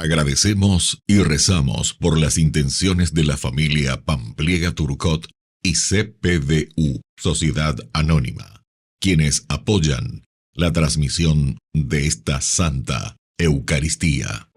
Agradecemos y rezamos por las intenciones de la familia Pampliega Turcot y CPDU, Sociedad Anónima, quienes apoyan la transmisión de esta Santa Eucaristía.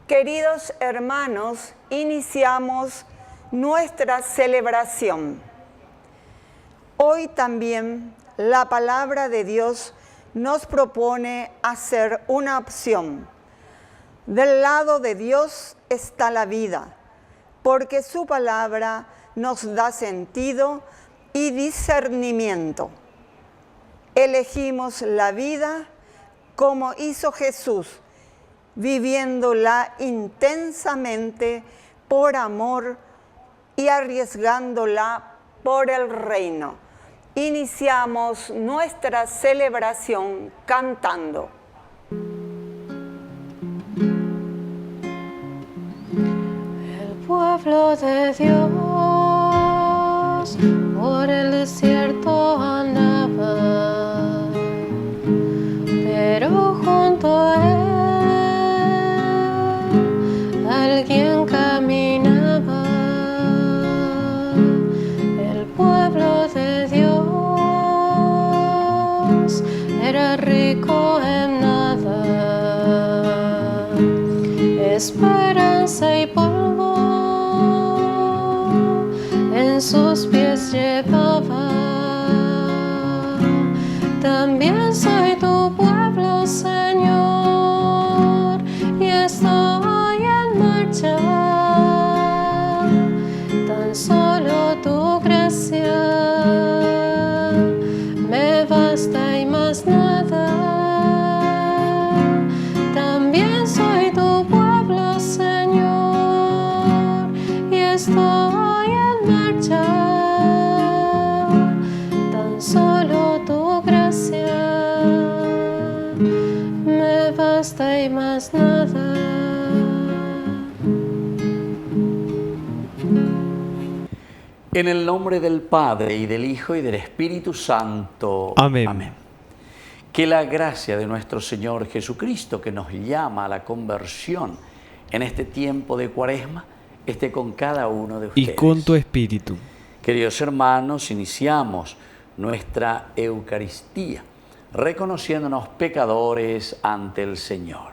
Queridos hermanos, iniciamos nuestra celebración. Hoy también la palabra de Dios nos propone hacer una opción. Del lado de Dios está la vida, porque su palabra nos da sentido y discernimiento. Elegimos la vida como hizo Jesús, viviéndola intensamente por amor y arriesgándola por el reino. Iniciamos nuestra celebración cantando. El pueblo de Dios por el desierto andaba, pero junto a él alguien caminaba. El pueblo de Dios era rico en nada, esperanza y polvo en sus pies llevaba. También soy tu pueblo, Señor, y estoy en marcha. Tan solo tu gracia me basta y más nada. También soy tu pueblo, Señor, y estoy en marcha. Tan solo tu gracia me basta y más nada. En el nombre del Padre, y del Hijo, y del Espíritu Santo. Amén. Amén. Que la gracia de nuestro Señor Jesucristo, que nos llama a la conversión en este tiempo de Cuaresma, esté con cada uno de ustedes. Y con tu espíritu. Queridos hermanos, iniciamos nuestra Eucaristía, reconociéndonos pecadores ante el Señor.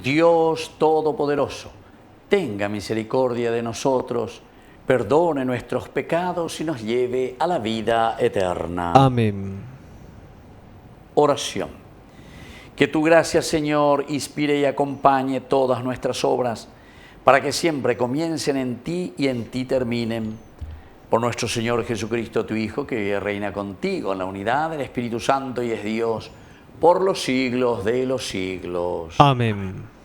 Dios Todopoderoso, tenga misericordia de nosotros, perdone nuestros pecados y nos lleve a la vida eterna. Amén. Oración. Que tu gracia, Señor, inspire y acompañe todas nuestras obras, para que siempre comiencen en ti y en ti terminen. Por nuestro Señor Jesucristo, tu Hijo, que vive y reina contigo en la unidad del Espíritu Santo y es Dios, por los siglos de los siglos. Amén.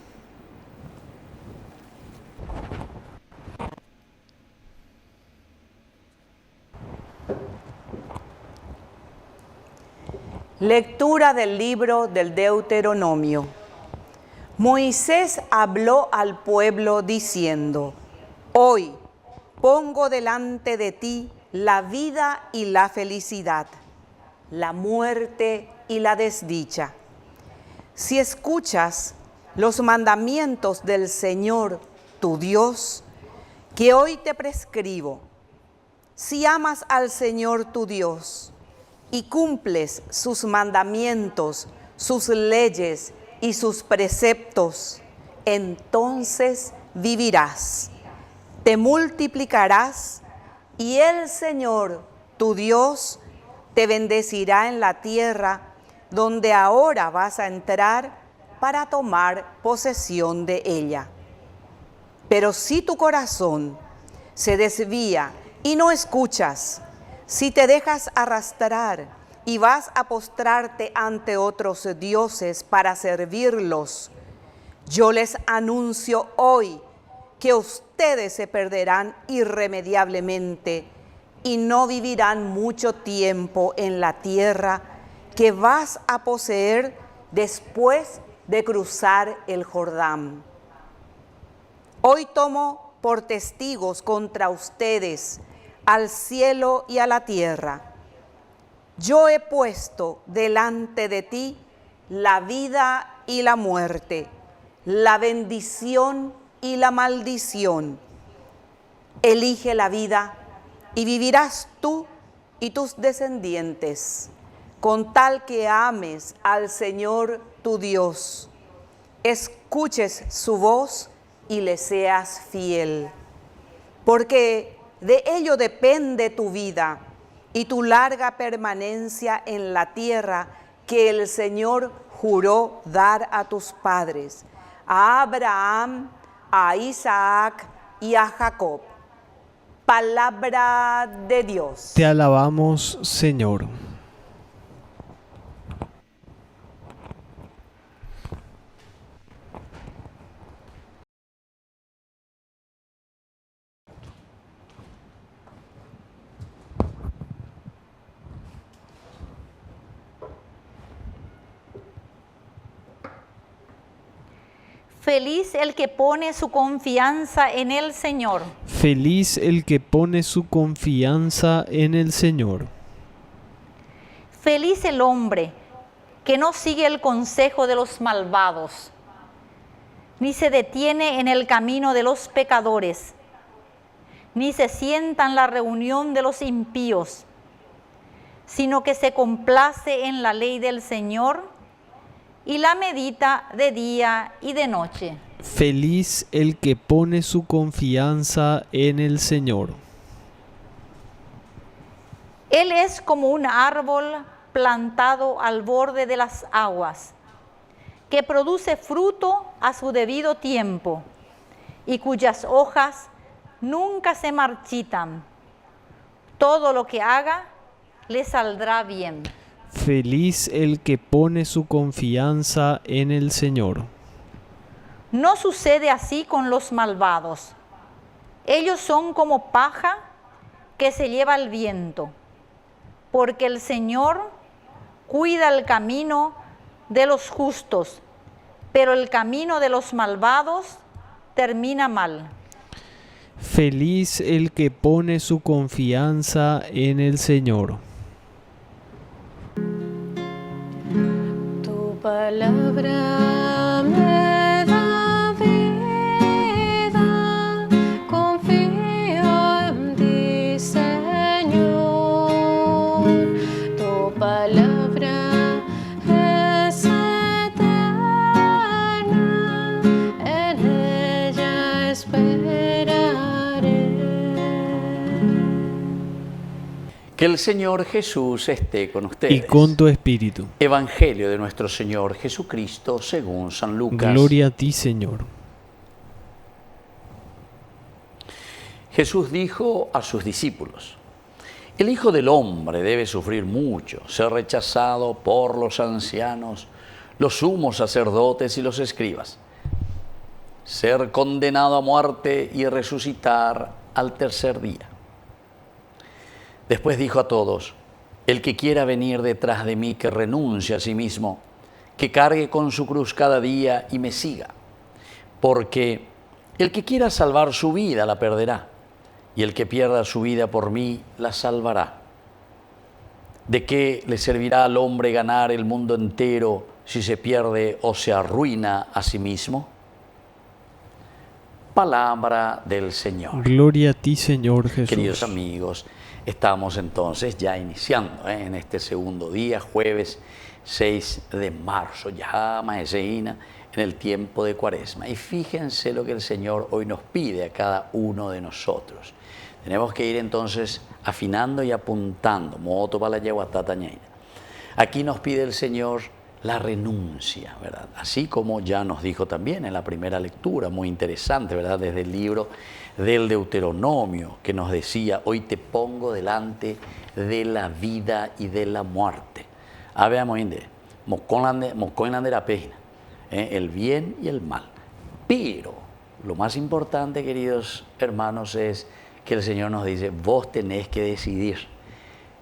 Lectura del libro del Deuteronomio. Moisés habló al pueblo diciendo: Hoy pongo delante de ti la vida y la felicidad, la muerte y la desdicha. Si escuchas los mandamientos del Señor tu Dios, que hoy te prescribo, si amas al Señor tu Dios y cumples sus mandamientos, sus leyes y sus preceptos, entonces vivirás, te multiplicarás y el Señor tu Dios te bendecirá en la tierra donde ahora vas a entrar para tomar posesión de ella. Pero si tu corazón se desvía y no escuchas, si te dejas arrastrar y vas a postrarte ante otros dioses para servirlos, yo les anuncio hoy que ustedes se perderán irremediablemente y no vivirán mucho tiempo en la tierra que vas a poseer después de cruzar el Jordán. Hoy tomo por testigos contra ustedes al cielo y a la tierra. Yo he puesto delante de ti la vida y la muerte, la bendición y la maldición. Elige la vida y vivirás tú y tus descendientes, con tal que ames al Señor tu Dios, escuches su voz y le seas fiel, porque de ello depende tu vida y tu larga permanencia en la tierra que el Señor juró dar a tus padres, a Abraham, a Isaac y a Jacob. Palabra de Dios. Te alabamos, Señor. Feliz el que pone su confianza en el Señor. Feliz el que pone su confianza en el Señor. Feliz el hombre que no sigue el consejo de los malvados, ni se detiene en el camino de los pecadores, ni se sienta en la reunión de los impíos, sino que se complace en la ley del Señor y la medita de día y de noche. Feliz el que pone su confianza en el Señor. Él es como un árbol plantado al borde de las aguas, que produce fruto a su debido tiempo y cuyas hojas nunca se marchitan. Todo lo que haga le saldrá bien. Feliz el que pone su confianza en el Señor. No sucede así con los malvados. Ellos son como paja que se lleva el viento, porque el Señor cuida el camino de los justos, pero el camino de los malvados termina mal. Feliz el que pone su confianza en el Señor. Tu palabra me da vida, confío en ti, Señor. Tu palabra es eterna, en ella esperaré. Que el Señor Jesús esté con ustedes. Y con tu espíritu. Evangelio de nuestro Señor Jesucristo según San Lucas. Gloria a ti, Señor. Jesús dijo a sus discípulos: el Hijo del Hombre debe sufrir mucho, ser rechazado por los ancianos, los sumos sacerdotes y los escribas, ser condenado a muerte y resucitar al tercer día. Después dijo a todos: El que quiera venir detrás de mí, que renuncie a sí mismo, que cargue con su cruz cada día y me siga. Porque el que quiera salvar su vida la perderá, y el que pierda su vida por mí la salvará. ¿De qué le servirá al hombre ganar el mundo entero si se pierde o se arruina a sí mismo? Palabra del Señor. Gloria a ti, Señor Jesús. Queridos amigos, estamos entonces ya iniciando en este segundo día, jueves 6 de marzo, ya maeceína, en el tiempo de Cuaresma. Y fíjense lo que el Señor hoy nos pide a cada uno de nosotros. Tenemos que ir entonces afinando y apuntando. Moto para la yeguatatañaina. Aquí nos pide el Señor la renuncia, ¿verdad? Así como ya nos dijo también en la primera lectura, muy interesante, ¿verdad? Desde el libro del Deuteronomio, que nos decía, hoy te pongo delante de la vida y de la muerte. Veamos, el bien y el mal. Pero lo más importante, queridos hermanos, es que el Señor nos dice, vos tenés que decidir,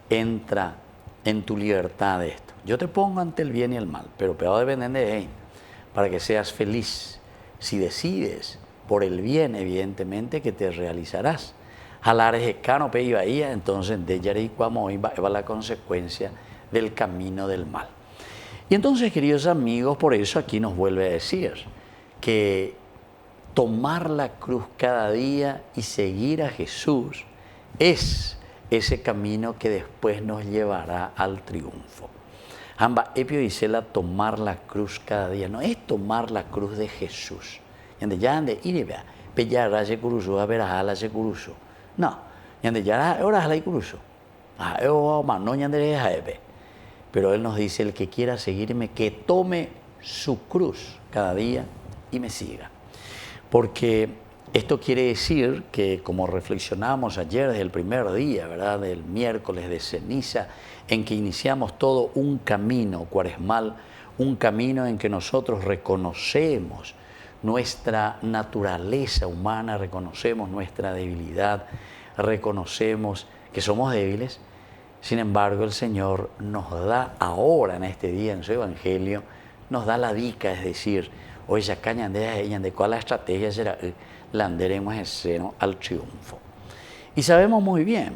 entra en tu libertad de esto. Yo te pongo ante el bien y el mal, pero peor depende de él, para que seas feliz. Si decides por el bien, evidentemente que te realizarás. Jalares de canope y bahía, entonces de Yaricua va la consecuencia del camino del mal. Y entonces, queridos amigos, por eso aquí nos vuelve a decir que tomar la cruz cada día y seguir a Jesús es ese camino que después nos llevará al triunfo. Amba epio dice la tomar la cruz cada día, no es tomar la cruz de Jesús. Yande ya ande iribia, peyara se curuso, a ver a la se curuso. No, yande ya ahora la curuso. No yande jaebe. Pero él nos dice el que quiera seguirme que tome su cruz cada día y me siga. Porque esto quiere decir que, como reflexionamos ayer desde el primer día, ¿verdad? Del miércoles de ceniza, en que iniciamos todo un camino cuaresmal, un camino en que nosotros reconocemos nuestra naturaleza humana, reconocemos nuestra debilidad, reconocemos que somos débiles. Sin embargo, el Señor nos da ahora, en este día, en su Evangelio, nos da la dica, es decir, hoy ya de cuál la estrategia será la andaremos en seno al triunfo. Y sabemos muy bien,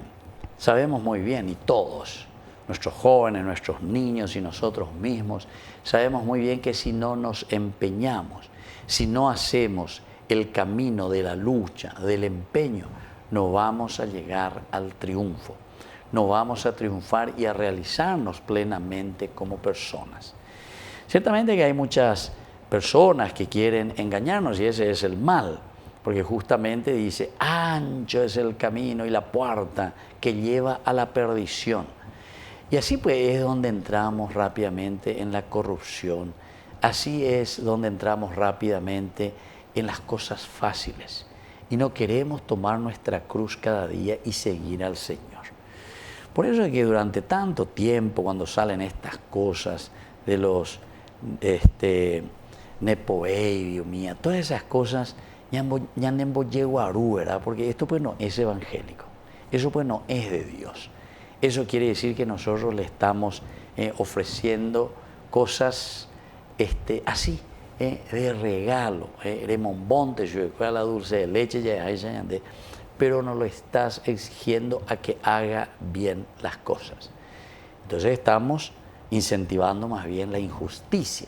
y todos, nuestros jóvenes, nuestros niños y nosotros mismos, sabemos muy bien que si no nos empeñamos, si no hacemos el camino de la lucha, del empeño, no vamos a llegar al triunfo, no vamos a triunfar y a realizarnos plenamente como personas. Ciertamente que hay muchas personas que quieren engañarnos y ese es el mal, porque justamente dice, ancho es el camino y la puerta que lleva a la perdición. Y así pues es donde entramos rápidamente en la corrupción, así es donde entramos rápidamente en las cosas fáciles y no queremos tomar nuestra cruz cada día y seguir al Señor. Por eso es que durante tanto tiempo, cuando salen estas cosas de los Nepo Baby, mía, todas esas cosas, ya no llego, ¿verdad? Porque esto pues no es evangélico, eso pues no es de Dios. Eso quiere decir que nosotros le estamos ofreciendo cosas así, de regalo, remombonte, la dulce de leche, pero no lo estás exigiendo a que haga bien las cosas. Entonces estamos incentivando más bien la injusticia,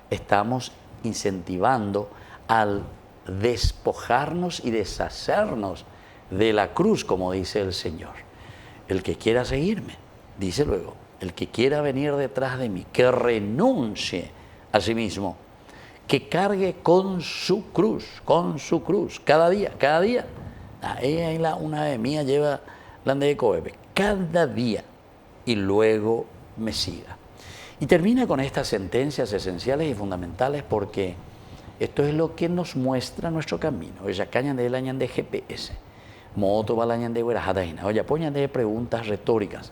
estamos incentivando al despojarnos y deshacernos de la cruz, como dice el Señor. El que quiera seguirme, dice luego, el que quiera venir detrás de mí, que renuncie a sí mismo, que cargue con su cruz, cada día. Una vez mía lleva la de Coebe, cada día, y luego me siga. Y termina con estas sentencias esenciales y fundamentales porque esto es lo que nos muestra nuestro camino. Oye, cañan de la de GPS. Moto va la de Guerajadaina. Oye, poñan de preguntas retóricas.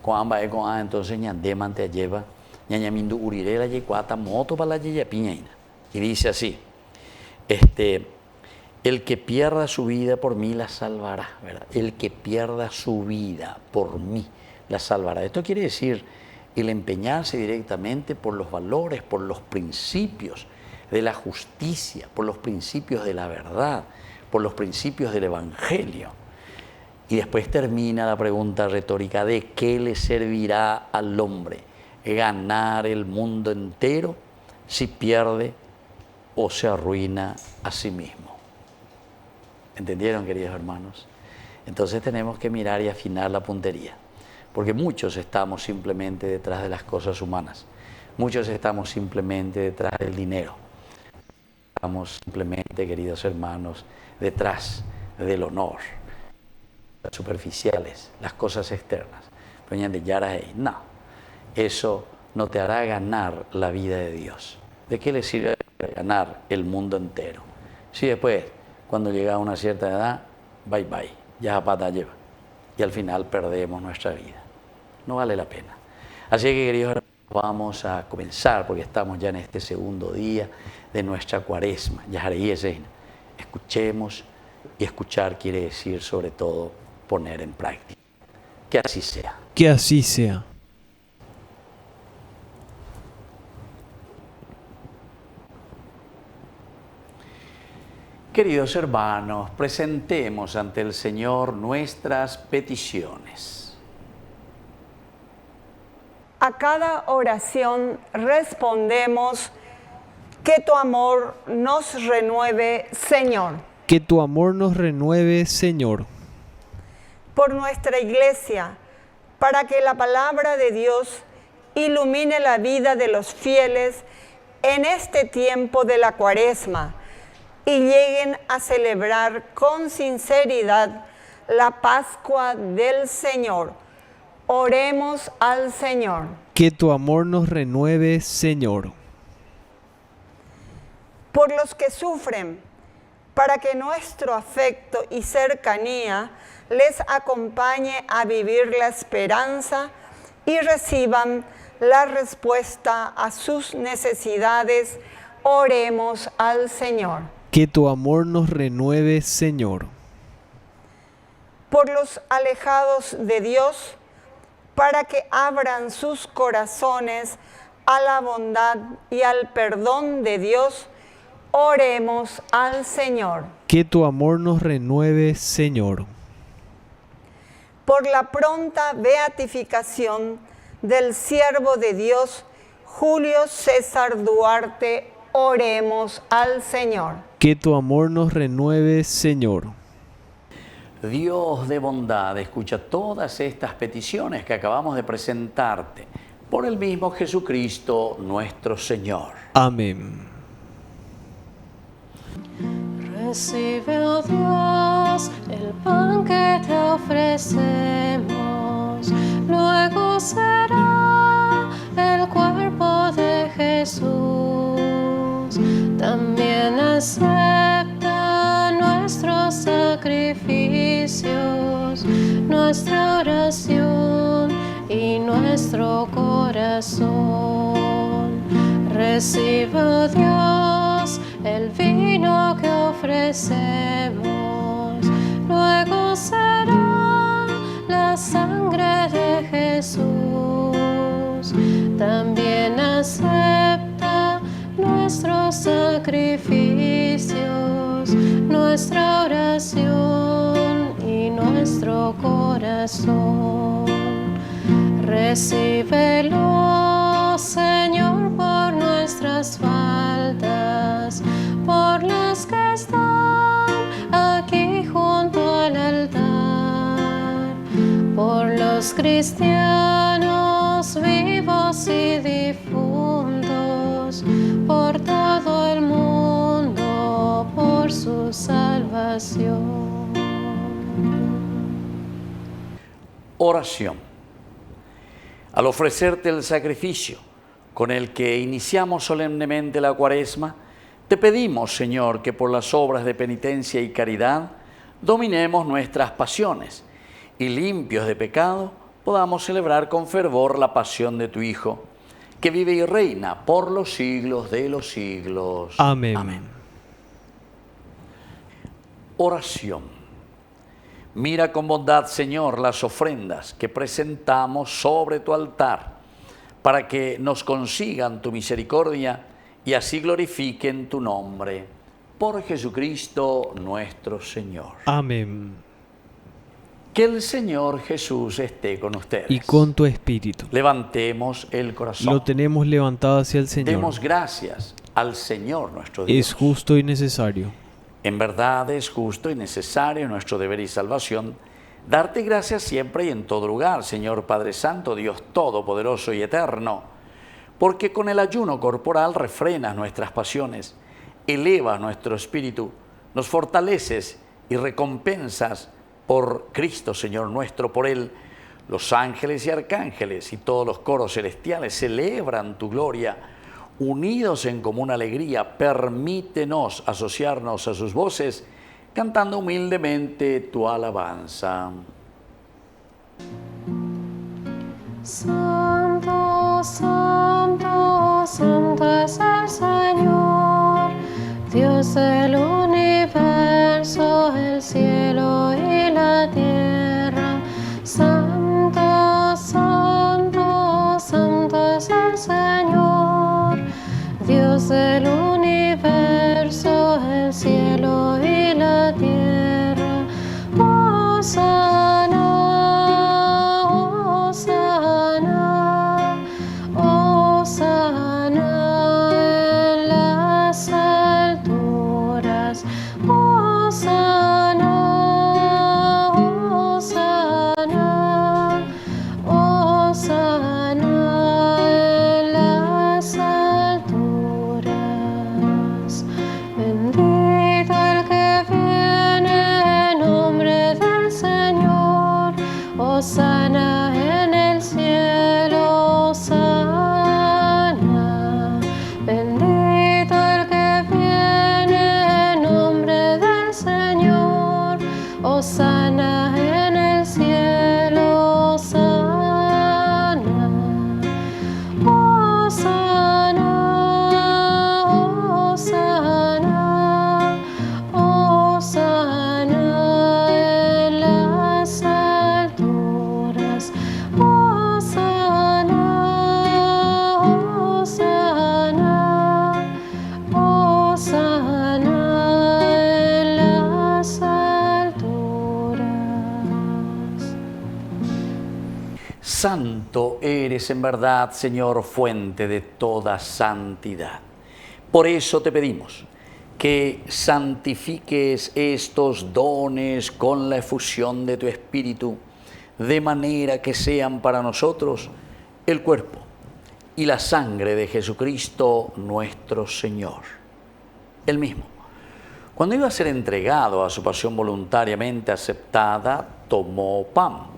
Entonces ñande mante lleva ñañamindu urire la yecuata moto para la yeyapiñaina. Y dice así, el que pierda su vida por mí la salvará, ¿verdad? El que pierda su vida por mí la salvará. Esto quiere decir el empeñarse directamente por los valores, por los principios de la justicia, por los principios de la verdad, por los principios del Evangelio. Y después termina la pregunta retórica: ¿de qué le servirá al hombre ganar el mundo entero si pierde o se arruina a sí mismo? ¿Entendieron, queridos hermanos? Entonces tenemos que mirar y afinar la puntería, porque muchos estamos simplemente detrás de las cosas humanas, muchos estamos simplemente detrás del dinero, estamos simplemente, queridos hermanos, detrás del honor, las superficiales, las cosas externas. No, eso no te hará ganar la vida de Dios. ¿De qué le sirve ganar el mundo entero si después, cuando llega a una cierta edad, bye bye, ya a pata lleva, y al final perdemos nuestra vida? No vale la pena. Así que, queridos hermanos, vamos a comenzar, porque estamos ya en este segundo día de nuestra cuaresma. Escuchemos, y escuchar quiere decir sobre todo poner en práctica. Que así sea. Que así sea. Queridos hermanos, presentemos ante el Señor nuestras peticiones. A cada oración respondemos: que tu amor nos renueve, Señor. Que tu amor nos renueve, Señor. Por nuestra Iglesia, para que la palabra de Dios ilumine la vida de los fieles en este tiempo de la Cuaresma y lleguen a celebrar con sinceridad la Pascua del Señor. Oremos al Señor. Que tu amor nos renueve, Señor. Por los que sufren, para que nuestro afecto y cercanía les acompañe a vivir la esperanza y reciban la respuesta a sus necesidades, oremos al Señor. Que tu amor nos renueve, Señor. Por los alejados de Dios, para que abran sus corazones a la bondad y al perdón de Dios, oremos al Señor. Que tu amor nos renueve, Señor. Por la pronta beatificación del siervo de Dios, Julio César Duarte, oremos al Señor. Que tu amor nos renueve, Señor. Dios de bondad, escucha todas estas peticiones que acabamos de presentarte por el mismo Jesucristo nuestro Señor. Amén. Recibe, oh Dios, el pan que te ofrecemos, luego será el cuerpo de Jesús. También acepta nuestros sacrificios, nuestra oración y nuestro corazón. Recibe, oh Dios, el vino que ofrecemos, luego será la sangre de Jesús. También acepta nuestros sacrificios, nuestra oración y nuestro corazón. Recíbelo, Señor, por nuestras faltas, por las que están aquí junto al altar, por los cristianos vivos y difuntos, por todo el mundo, por su salvación. Oración. Al ofrecerte el sacrificio con el que iniciamos solemnemente la Cuaresma, te pedimos, Señor, que por las obras de penitencia y caridad dominemos nuestras pasiones y, limpios de pecado, podamos celebrar con fervor la pasión de tu Hijo, que vive y reina por los siglos de los siglos. Amén. Amén. Oración. Mira con bondad, Señor, las ofrendas que presentamos sobre tu altar, para que nos consigan tu misericordia y así glorifiquen tu nombre. Por Jesucristo nuestro Señor. Amén. Que el Señor Jesús esté con ustedes. Y con tu espíritu. Levantemos el corazón. Lo tenemos levantado hacia el Señor. Demos gracias al Señor nuestro Dios. Es justo y necesario. En verdad es justo y necesario, nuestro deber y salvación, darte gracias siempre y en todo lugar, Señor Padre Santo, Dios Todopoderoso y Eterno, porque con el ayuno corporal refrenas nuestras pasiones, elevas nuestro espíritu, nos fortaleces y recompensas por Cristo, Señor nuestro. Por Él, los ángeles y arcángeles y todos los coros celestiales celebran tu gloria. Unidos en común alegría, permítenos asociarnos a sus voces, cantando humildemente tu alabanza. Santo, santo, santo es el Señor, Dios del universo, el cielo y la tierra. Santo, santo, santo es el Señor, Dios del universo, el cielo y la tierra. Hosana, hosana, hosana en las alturas. Hosana, hosana, hosana en las alturas. Bendito el que viene en nombre del Señor. Hosana en el cielo, hosana. Bendito el que viene en nombre del Señor. Hosana en el cielo, hosana. Hosana, hosana, hosana en las alturas. Hosana, hosana, hosana en las alturas. Santo eres en verdad, Señor, fuente de toda santidad. Por eso te pedimos que santifiques estos dones con la efusión de tu Espíritu, de manera que sean para nosotros el cuerpo y la sangre de Jesucristo nuestro Señor. Él mismo, cuando iba a ser entregado a su pasión voluntariamente aceptada, tomó pan.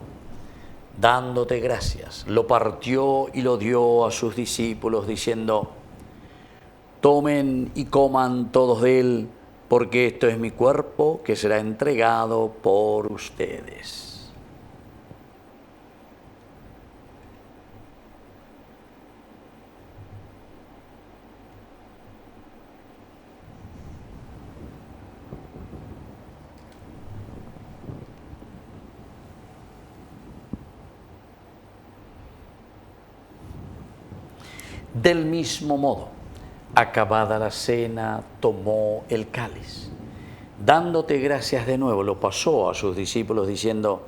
Dándote gracias, lo partió y lo dio a sus discípulos, diciendo: tomen y coman todos de él, porque esto es mi cuerpo que será entregado por ustedes. Del mismo modo, acabada la cena, tomó el cáliz. Dándote gracias de nuevo, lo pasó a sus discípulos diciendo: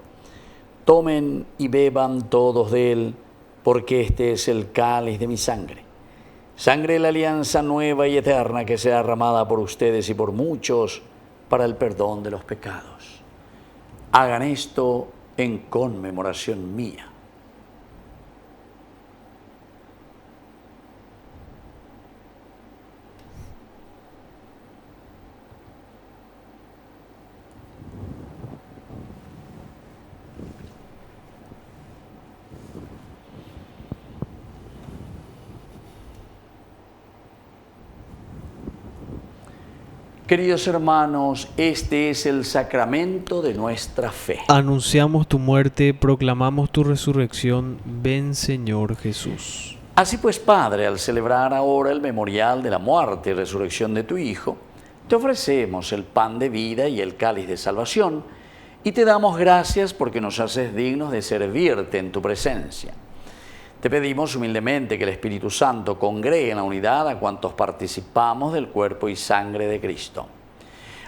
tomen y beban todos de él, porque este es el cáliz de mi sangre. Sangre de la alianza nueva y eterna que será derramada por ustedes y por muchos para el perdón de los pecados. Hagan esto en conmemoración mía. Queridos hermanos, este es el sacramento de nuestra fe. Anunciamos tu muerte, proclamamos tu resurrección. Ven, Señor Jesús. Así pues, Padre, al celebrar ahora el memorial de la muerte y resurrección de tu Hijo, te ofrecemos el pan de vida y el cáliz de salvación, y te damos gracias porque nos haces dignos de servirte en tu presencia. Te pedimos humildemente que el Espíritu Santo congregue en la unidad a cuantos participamos del cuerpo y sangre de Cristo.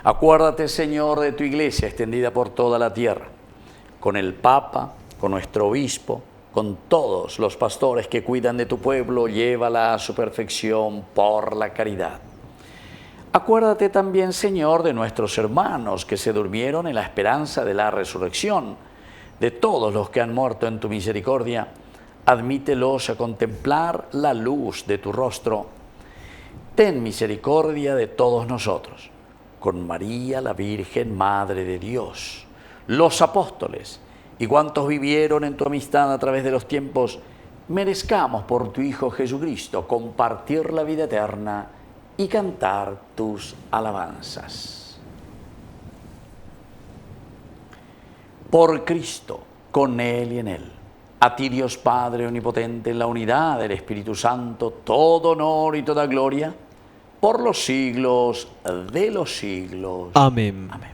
Acuérdate, Señor, de tu iglesia extendida por toda la tierra, con el Papa, con nuestro obispo, con todos los pastores que cuidan de tu pueblo, llévala a su perfección por la caridad. Acuérdate también, Señor, de nuestros hermanos que se durmieron en la esperanza de la resurrección, de todos los que han muerto en tu misericordia. Admítelos a contemplar la luz de tu rostro. Ten misericordia de todos nosotros, con María, la Virgen, Madre de Dios, los apóstoles y cuantos vivieron en tu amistad a través de los tiempos, merezcamos por tu Hijo Jesucristo compartir la vida eterna y cantar tus alabanzas. Por Cristo, con Él y en Él. A ti, Dios Padre Omnipotente, en la unidad del Espíritu Santo, todo honor y toda gloria, por los siglos de los siglos. Amén. Amén.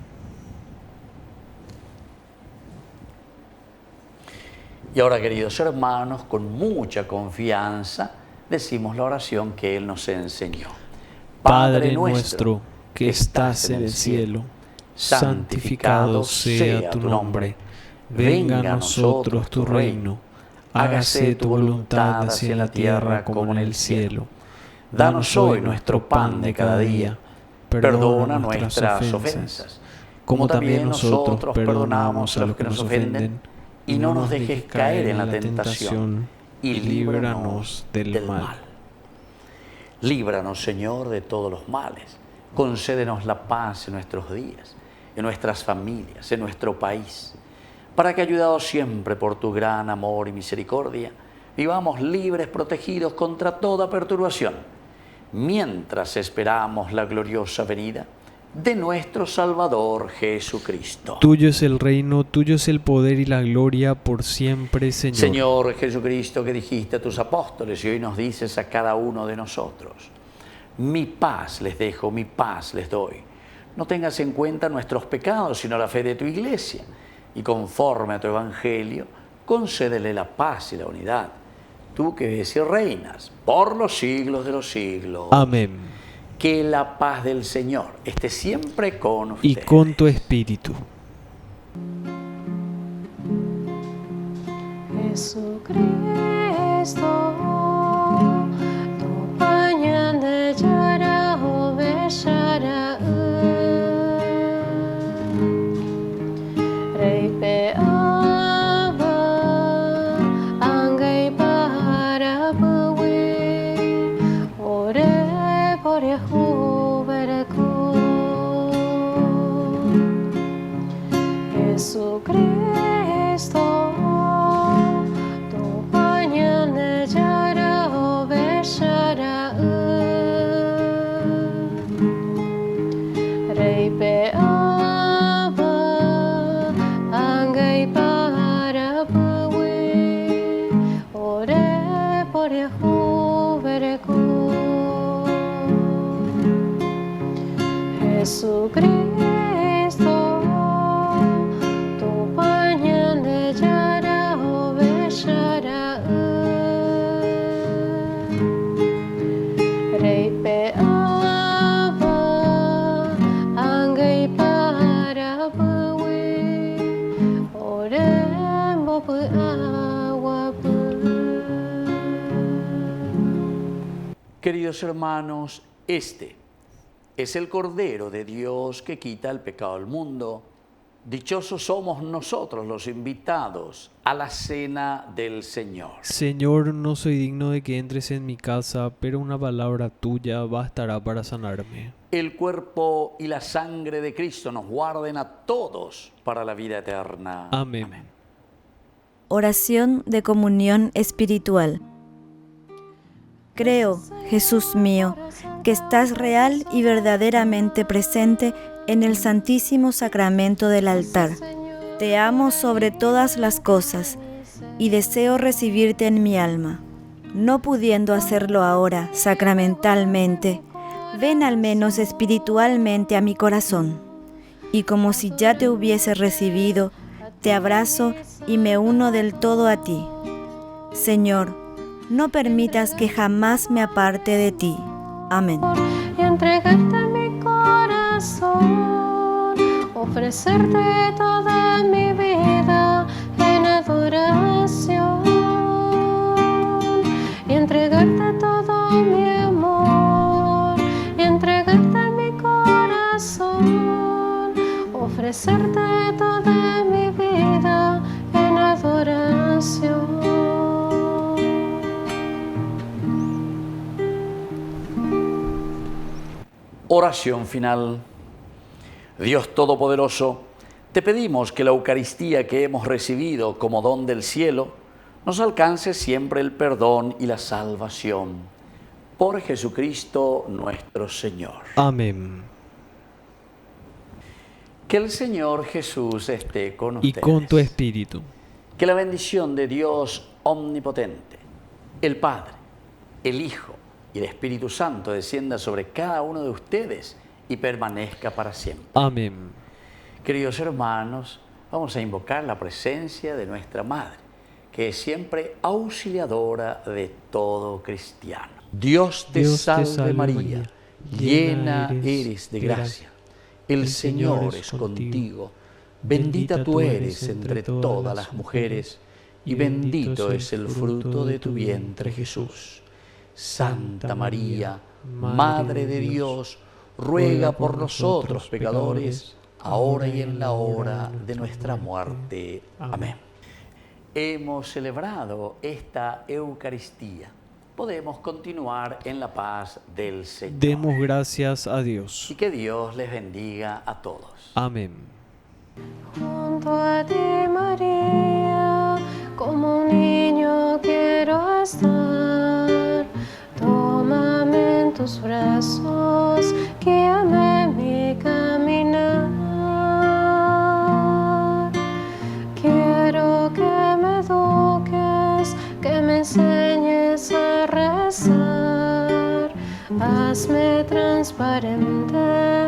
Y ahora, queridos hermanos, con mucha confianza, decimos la oración que Él nos enseñó. Padre nuestro, que estás en el cielo, santificado sea tu nombre. Venga a nosotros tu reino, hágase tu voluntad así en la tierra como en el cielo. Danos hoy nuestro pan de cada día, perdona nuestras ofensas, como también nosotros perdonamos a los que nos ofenden, y no nos dejes caer en la tentación, y líbranos del mal. Líbranos, Señor, de todos los males. Concédenos la paz en nuestros días, en nuestras familias, en nuestro país, para que, ayudados siempre por tu gran amor y misericordia, vivamos libres, protegidos contra toda perturbación, mientras esperamos la gloriosa venida de nuestro Salvador Jesucristo. Tuyo es el reino, tuyo es el poder y la gloria por siempre, Señor. Señor Jesucristo, que dijiste a tus apóstoles y hoy nos dices a cada uno de nosotros: mi paz les dejo, mi paz les doy. No tengas en cuenta nuestros pecados, sino la fe de tu iglesia. Y conforme a tu evangelio, concédele la paz y la unidad. Tú que vives y reinas por los siglos de los siglos. Amén. Que la paz del Señor esté siempre con ustedes. Y con tu espíritu. Jesucristo, tu pañal de llara o bellara, Rey peaba, angay para bawi, ore por Yehuberku. Jesucristo, tu pañal de llara o bellara, Rey peaba, angay para bawi, ore por Yehuberku. Jesucristo, tu pañal de llara o bellara, Rey peaba, angay para bawi, ore mopu awapu. Queridos hermanos, este es el Cordero de Dios que quita el pecado del mundo. Dichosos somos nosotros los invitados a la cena del Señor. Señor, no soy digno de que entres en mi casa, pero una palabra tuya bastará para sanarme. El cuerpo y la sangre de Cristo nos guarden a todos para la vida eterna. Amén. Oración de comunión espiritual. Creo, Jesús mío, que estás real y verdaderamente presente en el Santísimo Sacramento del altar. Te amo sobre todas las cosas y deseo recibirte en mi alma. No pudiendo hacerlo ahora sacramentalmente, ven al menos espiritualmente a mi corazón. y como si ya te hubiese recibido, te abrazo y me uno del todo a ti. Señor, no permitas que jamás me aparte de ti. Amén. Y entregarte mi corazón, ofrecerte toda mi vida en adoración, y entregarte todo mi amor, y entregarte mi corazón, ofrecerte toda mi vida en adoración. Oración final. Dios Todopoderoso, te pedimos que la Eucaristía que hemos recibido como don del cielo nos alcance siempre el perdón y la salvación. Por Jesucristo nuestro Señor. Amén. Que el Señor Jesús esté con Y ustedes. con tu espíritu. Que la bendición de Dios omnipotente, el Padre, el Hijo y el Espíritu Santo descienda sobre cada uno de ustedes y permanezca para siempre. Amén. Queridos hermanos, vamos a invocar la presencia de nuestra Madre, que es siempre auxiliadora de todo cristiano. Dios te salve María, llena eres de gracia. El Señor es contigo, bendita tú eres entre todas las mujeres, y bendito es el fruto de tu vientre Jesús. Santa María, Madre de Dios, ruega por nosotros pecadores, ahora y en la hora de nuestra muerte. Amén. Hemos celebrado esta Eucaristía. Podemos continuar en la paz del Señor. Demos gracias a Dios. Y que Dios les bendiga a todos. Amén. Junto a ti, María, como un niño quiero estar. Tómame en tus brazos, guíame mi caminar. Quiero que me eduques, que me enseñes a rezar. Hazme transparente